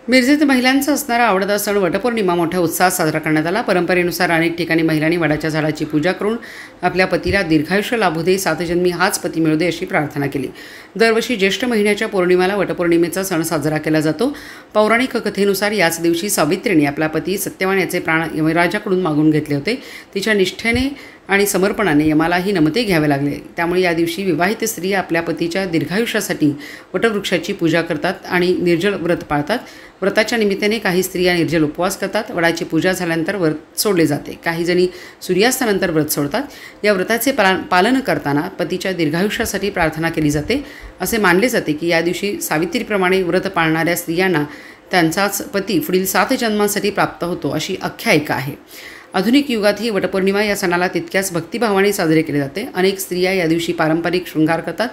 मिरजेत महिलांचा असणारा आवडता सण वटपौर्णिमा मोठ्या उत्साहात साजरा करण्यात आला। परंपरेनुसार अनेक ठिकाणी महिलांनी वडाच्या झाडाची पूजा करून आपल्या पतीला दीर्घायुष्य लाभू दे, सातजन्मी हाच पती मिळू दे अशी प्रार्थना केली। दरवर्षी ज्येष्ठ महिन्याच्या पौर्णिमेला वटपौर्णिमेचा सण साजरा केला जातो। पौराणिक कथेनुसार याच दिवशी सावित्रीने आपला पती सत्यवान याचे प्राण यमराजाकडून मागून घेतले होते। तिच्या निष्ठेने आणि समर्पणाने यमालाही नमते घ्यावे लागले। त्यामुळे या दिवशी विवाहित स्त्रिया आपल्या पतीच्या दीर्घायुष्यासाठी वटवृक्षाची पूजा करतात आणि निर्जल व्रत पाळतात। व्रताच्या निमित्ताने काही स्त्रिया निर्जल उपवास करतात। वडाची पूजा झाल्यानंतर व्रत सोडले जाते। काही जणी सूर्यास्तानंतर व्रत सोडतात। या व्रताचे पालन करताना पतीच्या दीर्घायुष्यासाठी प्रार्थना केली जाते। असे मानले जाते की या दिवशी सावित्रीप्रमाणे व्रत पाळणाऱ्या स्त्रियांना त्यांचाच पती पुढील 7 जन्मांसाठी प्राप्त होतो अशी आख्यायिका आहे। आधुनिक युगातही वटपौर्णिमा या सणाला तितक्याच भक्तिभावाने साजरे केले जाते। अनेक स्त्रिया या दिवशी पारंपरिक शृंगार करतात,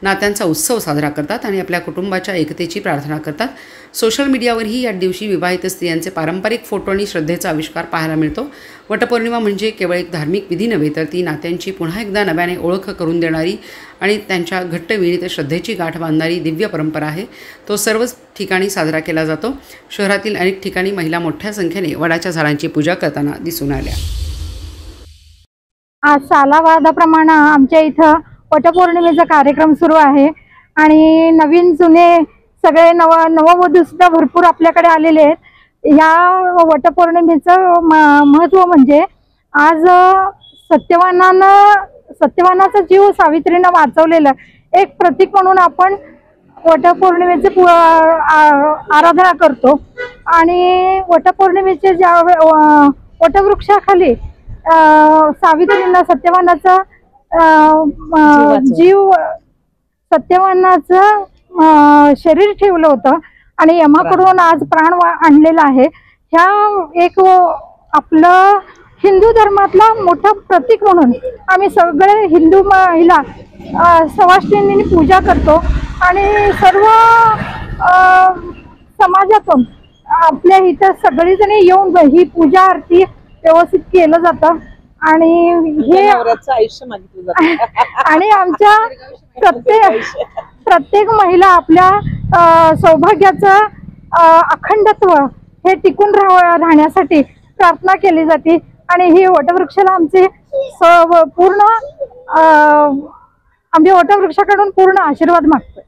नात्यांचा उत्सव साजरा करतात आणि आपल्या कुटुंबाच्या एकतेची प्रार्थना करतात। सोशल मीडियावरही या दिवशी विवाहित स्त्रियांचे पारंपरिक फोटो आणि श्रद्धेचा आविष्कार पाहायला मिळतो। वटपौर्णिमा म्हणजे केवळ एक धार्मिक विधी नव्हे, तर ती नात्यांची पुन्हा एकदा नव्याने ओळख करून देणारी आणि त्यांच्या घट्ट विणीत श्रद्धेची गाठ बांधणारी दिव्य परंपरा आहे। तो सर्वच ठिकाणी साजरा केला जातो। शहरातील अनेक ठिकाणी महिला मोठ्या संख्येने वडाच्या झाडांची पूजा करताना दिसून आल्या। आज सालावादाप्रमाणे आमच्या इथं वटपौर्णिमेचा कार्यक्रम सुरू आहे आणि नवीन जुने सगळे नववधू सुद्धा भरपूर आपल्याकडे आलेले आहेत। या वटपौर्णिमेचं महत्त्व म्हणजे आज सत्यवानाचा जीव सावित्रीनं वाचवलेला एक प्रतीक म्हणून आपण वटपौर्णिमेची आराधना करतो। आणि वटपौर्णिमेचे ज्या वटवृक्षाखाली सावित्रीनं सत्यवानाचा सत्यवानाचं शरीर ठेवलं होतं आणि यमाकडून आज प्राण आणलेला आहे। ह्या एक आपलं हिंदू धर्मातला मोठा प्रतीक म्हणून आम्ही सगळे हिंदू महिला सवाष्णींनी पूजा करतो आणि सर्व समाजातून आपल्या इथं सगळीजणी येऊन ही पूजा आरती व्यवस्थित केलं जातं आणि हे आयुष्य मागितलं जातं आणि आमच्या प्रत्येक महिला आपल्या सौभाग्याचं अखंडत्व हे टिकून राहण्यासाठी प्रार्थना केली जाते आणि ही वटवृक्षाला आमचे आम्ही वटवृक्षाकडून पूर्ण आशीर्वाद मागतो।